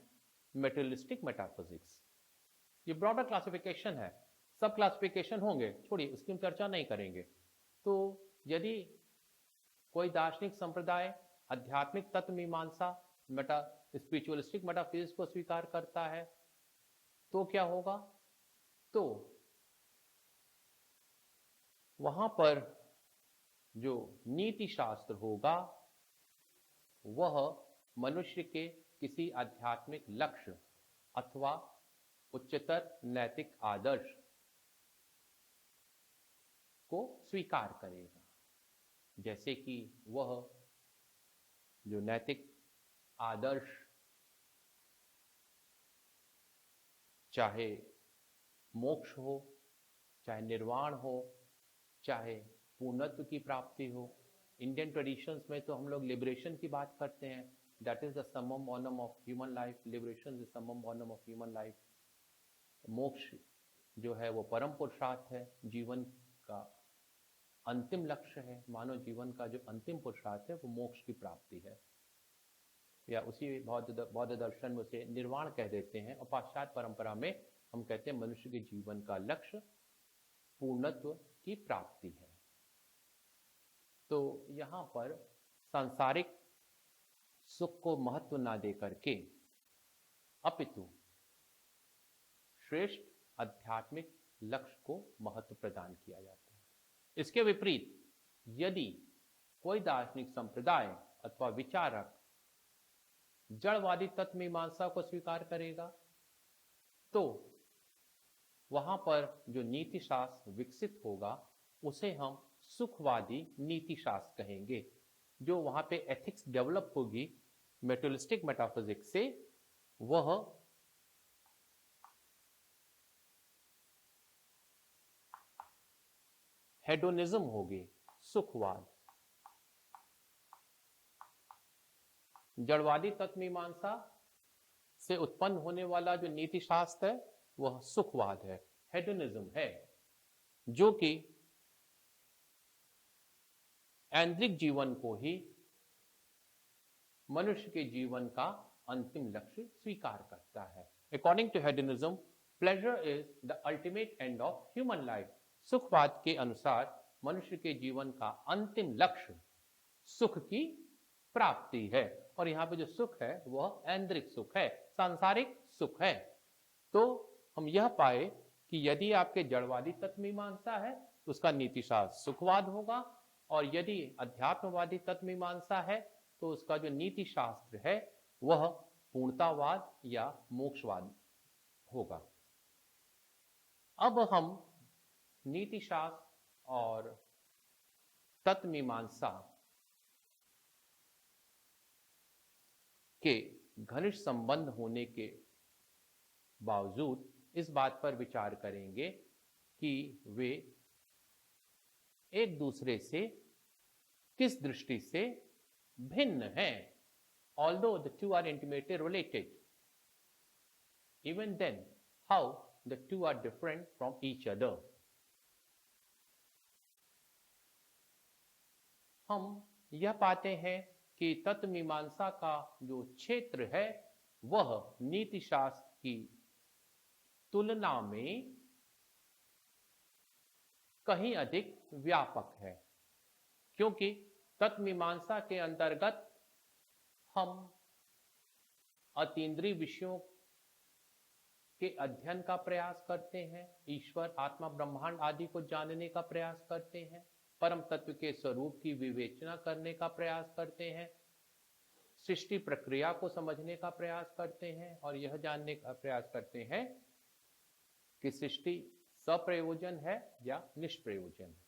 materialistic metaphysics. ये ब्रॉडर क्लासिफिकेशन है, सब क्लासिफिकेशन होंगे, छोड़िए उसकी हम चर्चा नहीं करेंगे। तो यदि कोई दार्शनिक संप्रदाय आध्यात्मिक तत्व मीमांसा स्पिरिचुअलिस्टिक मेटाफिजिक्स को स्वीकार करता है तो क्या होगा? तो वहां पर जो नीति शास्त्र होगा वह मनुष्य के किसी आध्यात्मिक लक्ष्य अथवा उच्चतर नैतिक आदर्श को स्वीकार करेगा। जैसे कि वह जो नैतिक आदर्श चाहे मोक्ष हो, चाहे निर्वाण हो, चाहे पूर्णत्व की प्राप्ति हो। इंडियन ट्रेडिशंस में तो हम लोग लिबरेशन की बात करते हैं, दैट इज द समम Bonham of human life, liberation is समम बॉनम ऑफ ह्यूमन लाइफ। मोक्ष जो है वो परम पुरुषार्थ है, जीवन का अंतिम लक्ष्य है, मानव जीवन का जो अंतिम पुरुषार्थ है वो मोक्ष की प्राप्ति है, या उसी बौद्ध दर्शन में उसे निर्वाण कह देते हैं। और पाश्चात्य परंपरा में हम कहते हैं मनुष्य के जीवन का लक्ष्य पूर्णत्व की प्राप्ति है। तो यहाँ पर सांसारिक सुख को महत्व ना दे करके अपितु श्रेष्ठ आध्यात्मिक लक्ष्य को महत्व प्रदान किया जाता है। इसके विपरीत यदि कोई दार्शनिक संप्रदाय अथवा विचारक जड़वादी तत्व मीमांसा को स्वीकार करेगा तो वहां पर जो नीति शास्त्र विकसित होगा उसे हम सुखवादी नीति शास्त्र कहेंगे। जो वहां पे एथिक्स डेवलप होगी मेटेरियलिस्टिक मेटाफिजिक्स से, वह हेडोनिज्म होगी, सुखवाद। जड़वादी तत्व मीमांसा से उत्पन्न होने वाला जो नीति शास्त्र है वह सुखवाद है, हेडोनिज्म है, जो कि ऐन्द्रिक जीवन को ही मनुष्य के जीवन का अंतिम लक्ष्य स्वीकार करता है। According to hedonism, pleasure is the ultimate end of human life. सुखवाद के अनुसार मनुष्य के जीवन का अंतिम लक्ष्य सुख की प्राप्ति है, और यहाँ पे जो सुख है वह ऐन्द्रिक सुख है, सांसारिक सुख है। तो हम यह पाए कि यदि आपके जड़वादी तत्व मीमांसा है तो उसका नीति शास्त्र सुखवाद होगा, और यदि अध्यात्मवादी तत्व मीमांसा है तो उसका जो नीति शास्त्र है वह पूर्णतावाद या मोक्षवाद होगा। अब हम नीति शास्त्र और तत्व मीमांसा के घनिष्ठ संबंध होने के बावजूद इस बात पर विचार करेंगे कि वे एक दूसरे से किस दृष्टि से भिन्न हैं। Although the two are intimately related, even then how the two are different from each other. हम यह पाते हैं कि तत्व मीमांसा का जो क्षेत्र है वह नीति शास्त्र की तुलना में कहीं अधिक व्यापक है, क्योंकि तत्व मीमांसा के अंतर्गत हम अतीन्द्रिय विषयों के अध्ययन का प्रयास करते हैं, ईश्वर, आत्मा, ब्रह्मांड आदि को जानने का प्रयास करते हैं, परम तत्व के स्वरूप की विवेचना करने का प्रयास करते हैं, सृष्टि प्रक्रिया को समझने का प्रयास करते हैं, और यह जानने का प्रयास करते हैं कि सृष्टि सप्रयोजन है या निष्प्रयोजन है।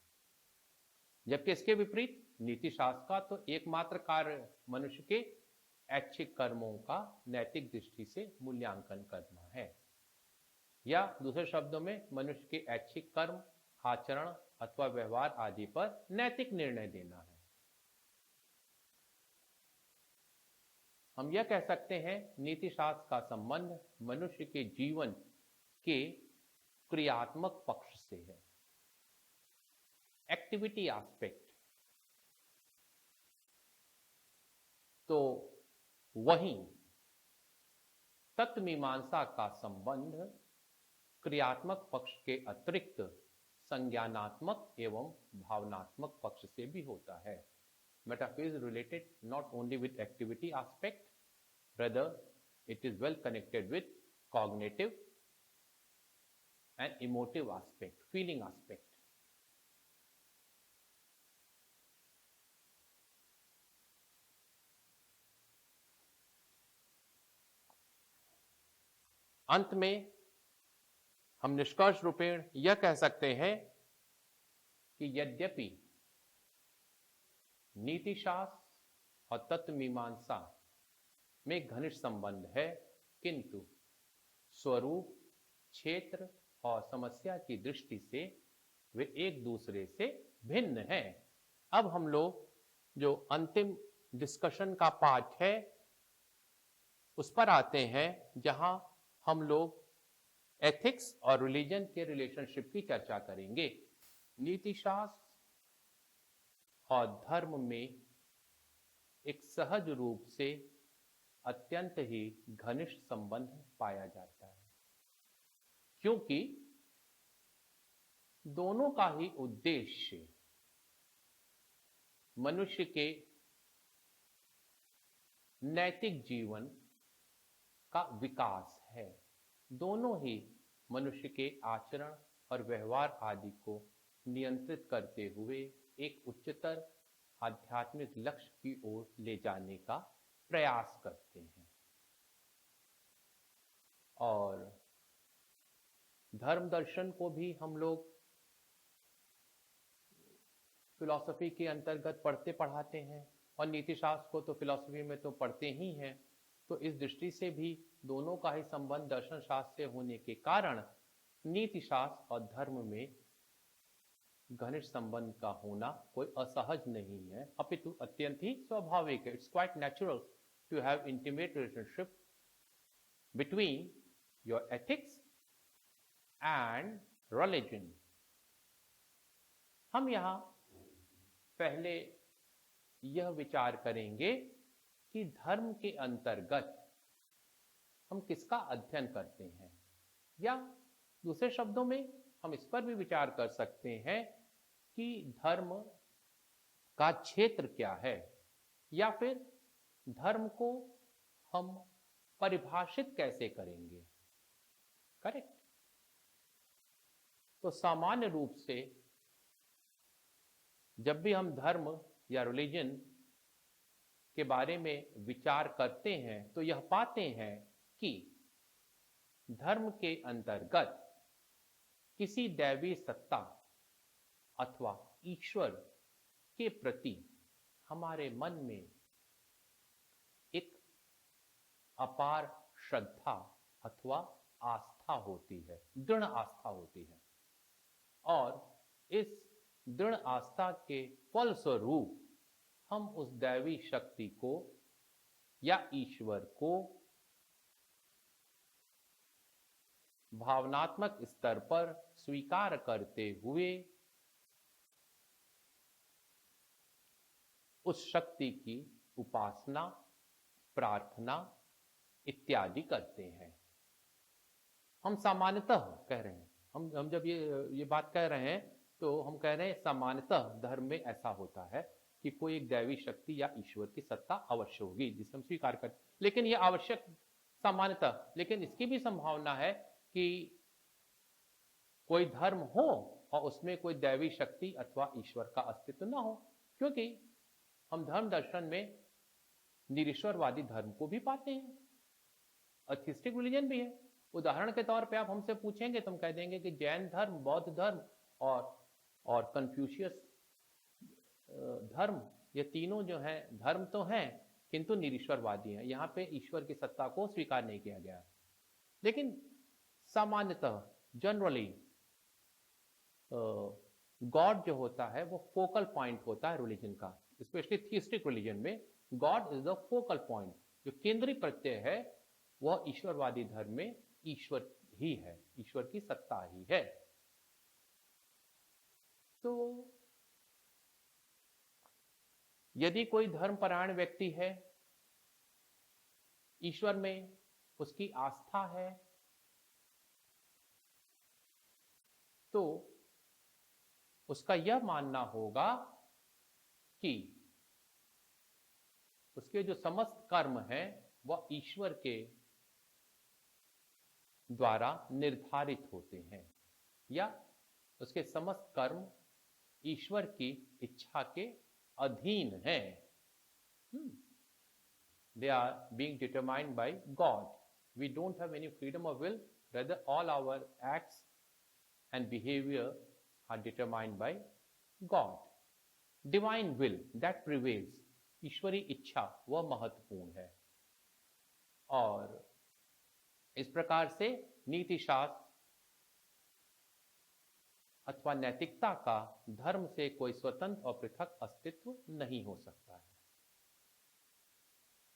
जबकि इसके विपरीत नीति शास्त्र का तो एकमात्र कार्य मनुष्य के ऐच्छिक कर्मों का नैतिक दृष्टि से मूल्यांकन करना है, या दूसरे शब्दों में मनुष्य के ऐच्छिक कर्म, आचरण अथवा व्यवहार आदि पर नैतिक निर्णय देना है। हम यह कह सकते हैं नीति शास्त्र का संबंध मनुष्य के जीवन के क्रियात्मक पक्ष से है, एक्टिविटी एस्पेक्ट, तो वहीं तत्वमीमांसा का संबंध क्रियात्मक पक्ष के अतिरिक्त संज्ञानात्मक एवं भावनात्मक पक्ष से भी होता है. Metaphysics is related not only with activity aspect, rather it is well connected with cognitive and emotive aspect, feeling aspect. अंत में हम निष्कर्ष रूपेण यह कह सकते हैं कि यद्यपि नीतिशास्त्र और तत्वमीमांसा में घनिष्ठ संबंध है, किंतु स्वरूप, क्षेत्र और समस्या की दृष्टि से वे एक दूसरे से भिन्न हैं. अब हम लोग जो अंतिम डिस्कशन का पार्ट है उस पर आते हैं, जहां हम लोग एथिक्स और रिलीजन के रिलेशनशिप की चर्चा करेंगे. नीतिशास्त्र और धर्म में एक सहज रूप से अत्यंत ही घनिष्ठ संबंध पाया जाता है, क्योंकि दोनों का ही उद्देश्य मनुष्य के नैतिक जीवन का विकास है. दोनों ही मनुष्य के आचरण और व्यवहार आदि को नियंत्रित करते हुए एक उच्चतर आध्यात्मिक लक्ष्य की ओर ले जाने का प्रयास करते हैं. और धर्म दर्शन को भी हम लोग फिलॉसफी के अंतर्गत पढ़ते पढ़ाते हैं, और नीतिशास्त्र को तो फिलॉसफी में तो पढ़ते ही हैं. तो इस दृष्टि से भी दोनों का ही संबंध दर्शन शास्त्र से होने के कारण नीतिशास्त्र और धर्म में घनिष्ठ संबंध का होना कोई असहज नहीं है, अपितु अत्यंत ही स्वाभाविक है. It's quite natural to have intimate relationship between your ethics and religion. हम यहां पहले यह विचार करेंगे कि धर्म के अंतर्गत हम किसका अध्ययन करते हैं, या दूसरे शब्दों में हम इस पर भी विचार कर सकते हैं कि धर्म का क्षेत्र क्या है, या फिर धर्म को हम परिभाषित कैसे करेंगे. करेक्ट. तो सामान्य रूप से जब भी हम धर्म या रिलीजन के बारे में विचार करते हैं तो यह पाते हैं कि धर्म के अंतर्गत किसी दैवी सत्ता अथवा ईश्वर के प्रति हमारे मन में एक अपार श्रद्धा अथवा आस्था होती है, दृढ़ आस्था होती है. और इस दृढ़ आस्था के फलस्वरूप हम उस दैवी शक्ति को या ईश्वर को भावनात्मक स्तर पर स्वीकार करते हुए उस शक्ति की उपासना, प्रार्थना इत्यादि करते हैं. हम सामान्यतः कह रहे हैं, हम जब ये बात कह रहे हैं तो हम कह रहे हैं सामान्यतः धर्म में ऐसा होता है कि कोई एक दैवी शक्ति या ईश्वर की सत्ता अवश्य होगी जिसे हम स्वीकार करते. लेकिन यह आवश्यक सामान्यतः, लेकिन इसकी भी संभावना है कि कोई धर्म हो और उसमें कोई दैवी शक्ति अथवा ईश्वर का अस्तित्व न हो, क्योंकि हम धर्म दर्शन में निरीश्वरवादी धर्म को भी पाते हैं, एथिस्टिक रिलीजन भी है. उदाहरण के तौर पे आप हमसे पूछेंगे तो हम कह देंगे कि जैन धर्म, बौद्ध धर्म और कन्फ्यूशियस धर्म, ये तीनों जो हैं धर्म तो हैं किंतु निरीश्वरवादी हैं. यहाँ पे ईश्वर की सत्ता को स्वीकार नहीं किया गया. लेकिन सामान्यतः जनरली गॉड जो होता है वो फोकल पॉइंट होता है रिलीजन का. स्पेशली थिस्टिक रिलीजन में God is the focal point. जो केंद्रीय प्रत्यय है वह ईश्वरवादी धर्म में ईश्वर ही है, ईश्वर की सत्ता ही है. तो यदि कोई धर्मपरायण व्यक्ति है ईश्वर में उसकी आस्था है, तो उसका यह मानना होगा कि उसके जो समस्त कर्म हैं वह ईश्वर के द्वारा निर्धारित होते हैं, या उसके समस्त कर्म ईश्वर की इच्छा के अधीन हैं. They are being determined by God. We don't have any freedom of will, rather all our acts and behavior are determined by God. Divine will that prevails, ईश्वरी इच्छा वह महत्वपूर्ण है. और इस प्रकार से नीति शास्त्र अथवा नैतिकता का धर्म से कोई स्वतंत्र और पृथक अस्तित्व नहीं हो सकता है.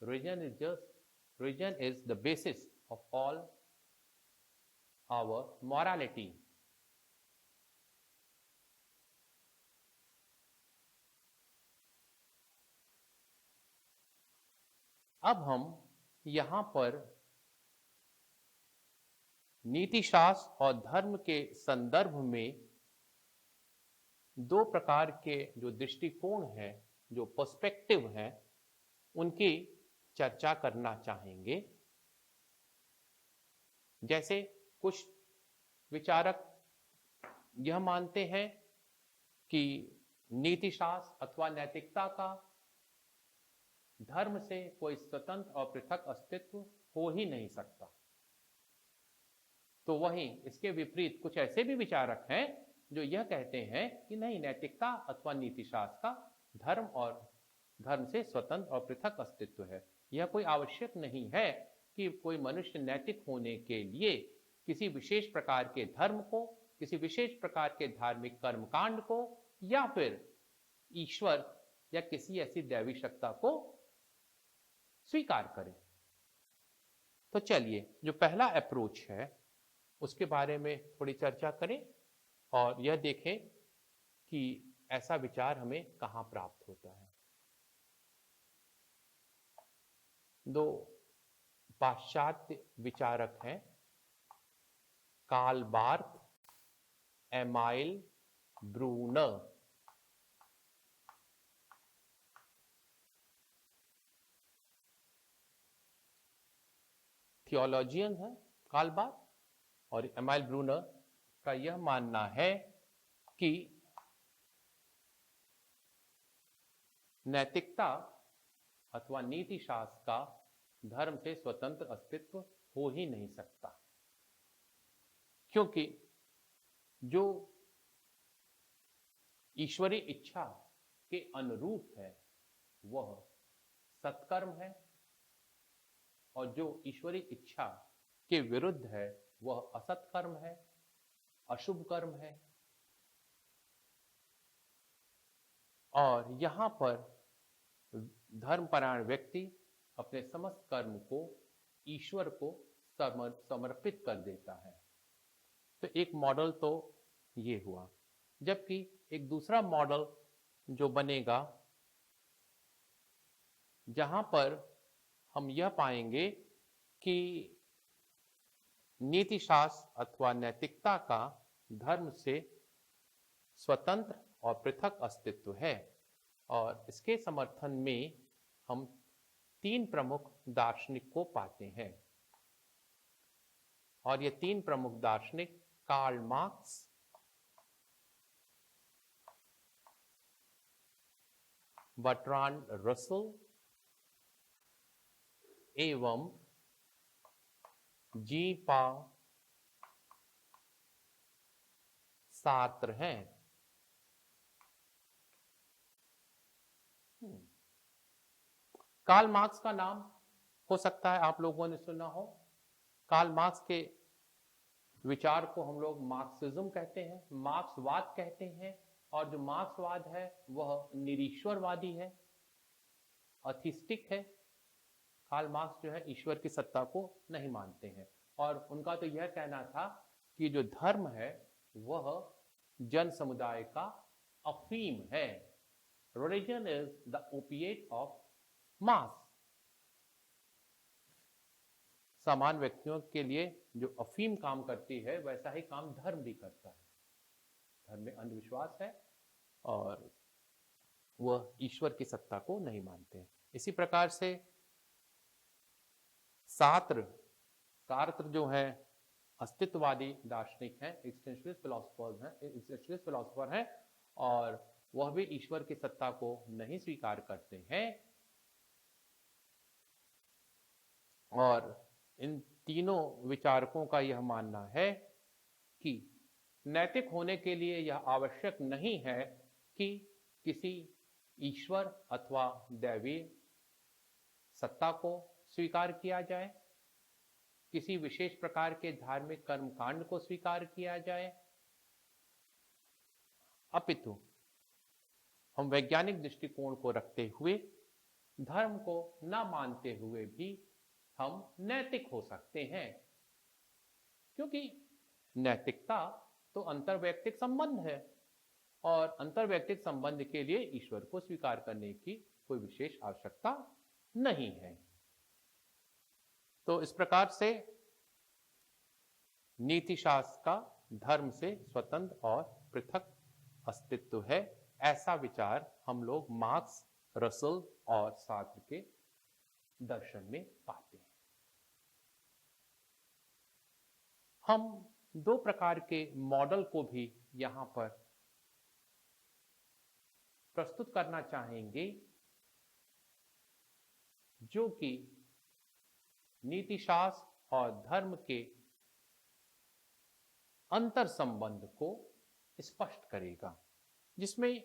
Religion is the basis of all our morality. अब हम यहां पर नीति शास्त्र और धर्म के संदर्भ में दो प्रकार के जो दृष्टिकोण हैं, जो पर्सपेक्टिव हैं, उनकी चर्चा करना चाहेंगे. जैसे कुछ विचारक यह मानते हैं कि नीति शास्त्र अथवा नैतिकता का धर्म से कोई स्वतंत्र और पृथक अस्तित्व हो ही नहीं सकता. तो वहीं इसके विपरीत कुछ ऐसे भी विचारक हैं जो यह कहते हैं कि नहीं, नैतिकता अथवा नीति शास्त्र का धर्म से स्वतंत्र और पृथक अस्तित्व है. यह कोई आवश्यक नहीं है कि कोई मनुष्य नैतिक होने के लिए किसी विशेष प्रकार के धर्म को, किसी विशेष प्रकार के धार्मिक कर्मकांड को, या फिर ईश्वर या किसी ऐसी दैवी सत्ता को स्वीकार करे. तो चलिए, जो पहला अप्रोच है उसके बारे में थोड़ी चर्चा करें और यह देखें कि ऐसा विचार हमें कहां प्राप्त होता है. दो पाश्चात्य विचारक हैं, Karl Barth, Emil Brunner. Theologian है कार्ल बार्थ, और एमाइल ब्रूनर का यह मानना है कि नैतिकता अथवा नीति शास्त्र का धर्म से स्वतंत्र अस्तित्व हो ही नहीं सकता, क्योंकि जो ईश्वरी इच्छा के अनुरूप है वह सत्कर्म है, और जो ईश्वरी इच्छा के विरुद्ध है वह असत्कर्म है, अशुभ कर्म है. और यहां पर धर्मपरायण व्यक्ति अपने समस्त कर्म को ईश्वर को समर्पित कर देता है. तो एक मॉडल तो ये हुआ, जबकि एक दूसरा मॉडल जो बनेगा जहां पर हम यह पाएंगे कि नीति शास्त्र अथवा नैतिकता का धर्म से स्वतंत्र और पृथक अस्तित्व है. और इसके समर्थन में हम तीन प्रमुख दार्शनिक को पाते हैं, और ये तीन प्रमुख दार्शनिक कार्ल मार्क्स, बर्ट्रांड रसल एवं जी-पॉल सार्त्र हैं. कार्ल मार्क्स का नाम हो सकता है आप लोगों ने सुना हो. कार्ल मार्क्स के विचार को हम लोग मार्क्सिज्म कहते हैं, मार्क्सवाद कहते हैं. और जो मार्क्सवाद है वह निरीश्वरवादी है, अथिस्टिक है. कार्ल मार्क्स जो है ईश्वर की सत्ता को नहीं मानते हैं, और उनका तो यह कहना था कि जो धर्म है वह जन समुदाय का अफीम है. Religion is the opiate of mass. सामान्य व्यक्तियों के लिए जो अफीम काम करती है वैसा ही काम धर्म भी करता है। धर्म में अंधविश्वास है और वह ईश्वर की सत्ता को नहीं मानते। इसी प्रकार से सार्त्र जो है अस्तित्ववादी दार्शनिक हैं, एक्जिस्टेंशलिस्ट फिलोसोफर हैं, और वह भी ईश्वर की सत्ता को नहीं स्वीकार करते हैं। और इन तीनों विचारकों का यह मानना है कि नैतिक होने के लिए यह आवश्यक नहीं है कि किसी ईश्वर अथवा दैवीय सत्ता को स्वीकार किया जाए, किसी विशेष प्रकार के धार्मिक कर्मकांड को स्वीकार किया जाए, अपितु हम वैज्ञानिक दृष्टिकोण को रखते हुए धर्म को न मानते हुए भी हम नैतिक हो सकते हैं, क्योंकि नैतिकता तो अंतर्वैयक्तिक संबंध है और अंतर्वैयक्तिक संबंध के लिए ईश्वर को स्वीकार करने की कोई विशेष आवश्यकता नहीं है। तो इस प्रकार से नीति शास्त्र का धर्म से स्वतंत्र और पृथक अस्तित्व है, ऐसा विचार हम लोग मार्क्स, रसल और सार्त्र के दर्शन में पाते हैं। हम दो प्रकार के मॉडल को भी यहां पर प्रस्तुत करना चाहेंगे, जो कि नीतिशास्त्र और धर्म के अंतर संबंध को स्पष्ट करेगा। जिसमें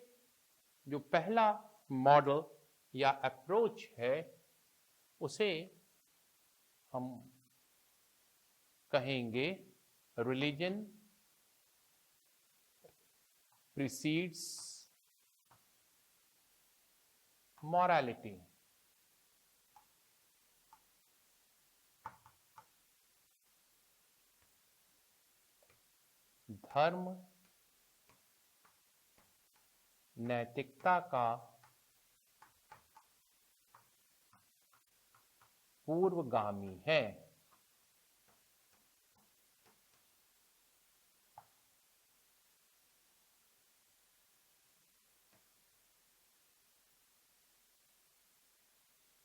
जो पहला मॉडल या अप्रोच है उसे हम कहेंगे रिलीजन प्रीसीड्स मॉरालिटी। धर्म नैतिकता का पूर्वगामी है।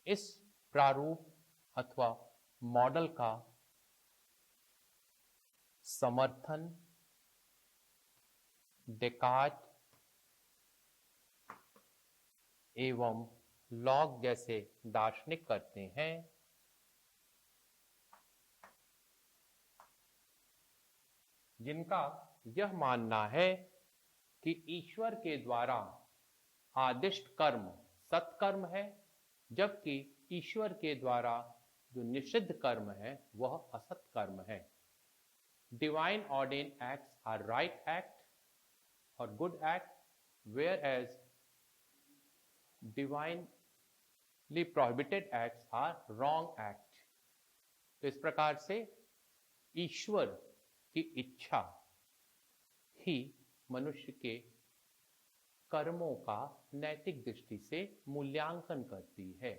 इस प्रारूप अथवा मॉडल का समर्थन डेकार्ट एवं लॉक जैसे दार्शनिक करते हैं, जिनका यह मानना है कि ईश्वर के द्वारा आदिष्ट कर्म सत्कर्म है, जबकि ईश्वर के द्वारा जो निषिद्ध कर्म है वह असत कर्म है। Divine ordain acts are right act और good act, where as divinely prohibited acts are wrong act. तो इस प्रकार से ईश्वर की इच्छा ही मनुष्य के कर्मों का नैतिक दृष्टि से मूल्यांकन करती है।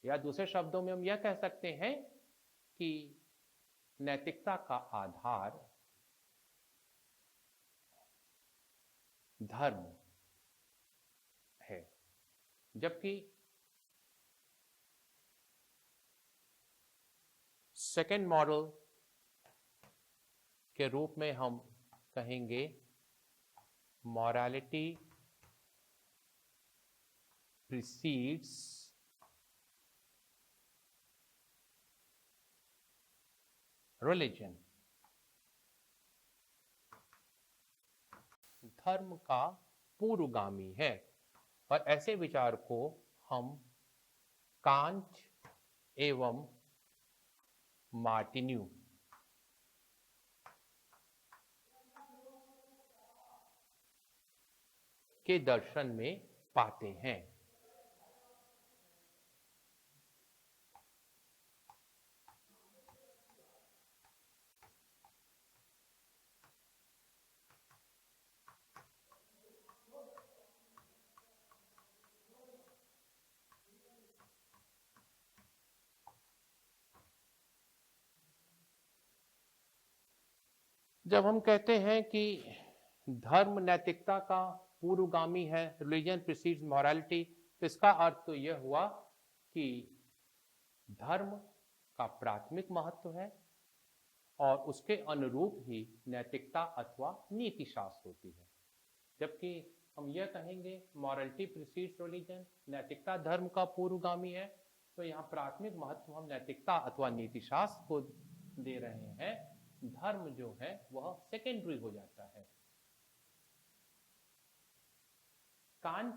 या दूसरे शब्दों में हम यह कह सकते हैं कि नैतिकता का आधार धर्म है, जबकि सेकेंड मॉडल के रूप में हम कहेंगे morality precedes religion। धर्म का पूर्वगामी है और ऐसे विचार को हम कांट एवं मार्टिन्यू के दर्शन में पाते हैं। जब हम कहते हैं कि धर्म नैतिकता का पूर्वगामी है, रिलीजन प्रीसीड्स मॉरलिटी, तो इसका अर्थ तो यह हुआ कि धर्म का प्राथमिक महत्व है और उसके अनुरूप ही नैतिकता अथवा नीति शास्त्र होती है। जबकि हम यह कहेंगे मॉरलिटी प्रीसीड्स रिलीजन, नैतिकता धर्म का पूर्वगामी है, तो यहाँ प्राथमिक महत्व हम नैतिकता अथवा नीति शास्त्र को दे रहे हैं, धर्म जो है वह सेकेंडरी हो जाता है। कांट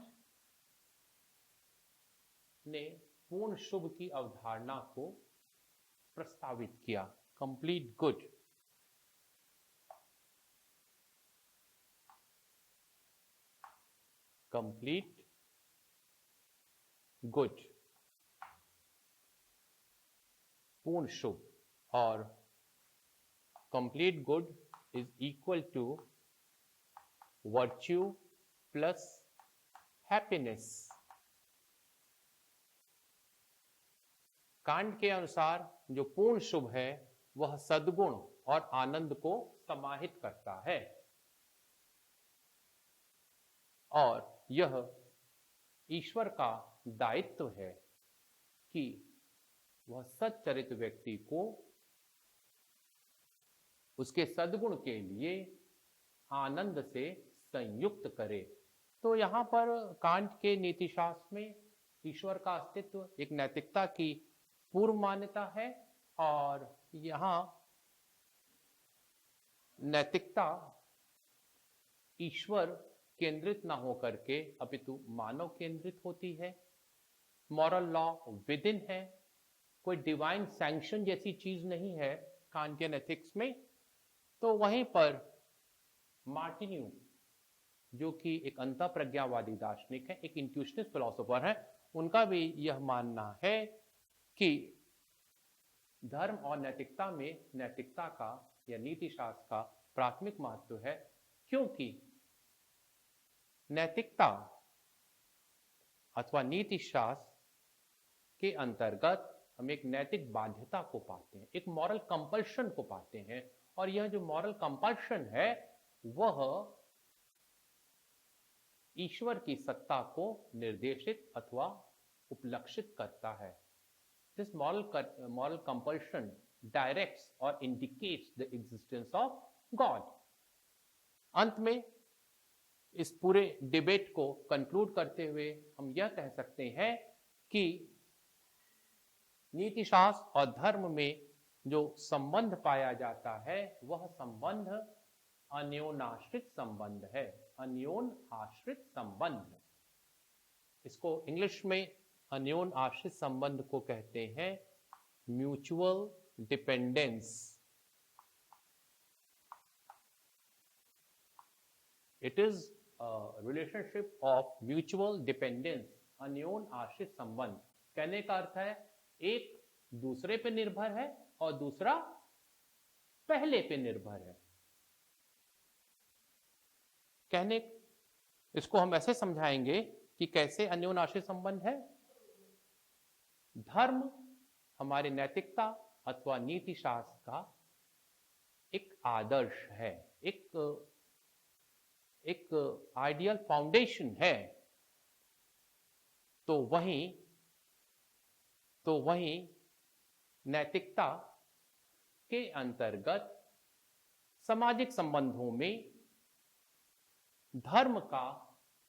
ने पूर्ण शुभ की अवधारणा को प्रस्तावित किया, कंप्लीट गुड। कंप्लीट गुड, पूर्ण शुभ, और complete good is equal to virtue plus happiness. Kant के अनुसार जो पूर्ण शुभ है वह सद्गुण और आनंद को समाहित करता है और यह ईश्वर का दायित्व है कि वह सच्चरित्र व्यक्ति को उसके सद्गुण के लिए आनंद से संयुक्त करे। तो यहां पर कांट के नीतिशास्त्र में ईश्वर का अस्तित्व एक नैतिकता की पूर्व मान्यता है और यहां नैतिकता ईश्वर केंद्रित ना होकर के अपितु मानव केंद्रित होती है। मॉरल लॉ विद इन है, कोई डिवाइन सैंक्शन जैसी चीज नहीं है कांटियन एथिक्स में। तो वहीं पर मार्टिन्यू जो कि एक अंतःप्रज्ञावादी दार्शनिक है, एक इंट्यूशनिस्ट फिलोसोफर है, उनका भी यह मानना है कि धर्म और नैतिकता में नैतिकता का या नीति शास्त्र का प्राथमिक महत्व है, क्योंकि नैतिकता अथवा नीति शास्त्र के अंतर्गत हम एक नैतिक बाध्यता को पाते हैं, एक मॉरल कंपल्शन को पाते हैं, और यह जो मॉरल कंपल्शन है वह ईश्वर की सत्ता को निर्देशित अथवा उपलक्षित करता है। दिस मॉरल कंपल्शन डायरेक्ट्स और indicates the existence of God. अंत में इस पूरे डिबेट को कंक्लूड करते हुए हम यह कह सकते हैं कि नीति शास्त्र और धर्म में जो संबंध पाया जाता है वह संबंध अन्योनाश्रित संबंध है, अन्योन आश्रित संबंध। इसको इंग्लिश में अन्योन आश्रित संबंध को कहते हैं mutual dependence. It is relationship of mutual dependence, अन्योन आश्रित संबंध। कहने का अर्थ है एक दूसरे पे निर्भर है और दूसरा पहले पे निर्भर है। कहने इसको हम ऐसे समझाएंगे कि कैसे अन्योन आश्रित संबंध है। धर्म हमारी नैतिकता अथवा नीति शास्त्र का एक आदर्श है, एक आइडियल फाउंडेशन है। तो वहीं नैतिकता के अंतर्गत सामाजिक संबंधों में धर्म का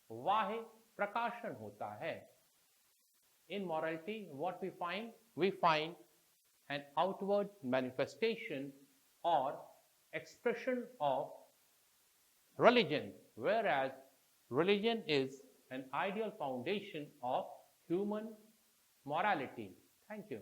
बाह्य प्रकाशन होता है। In morality, what we find an outward manifestation or expression of religion, whereas religion is an ideal foundation of human morality. Thank you.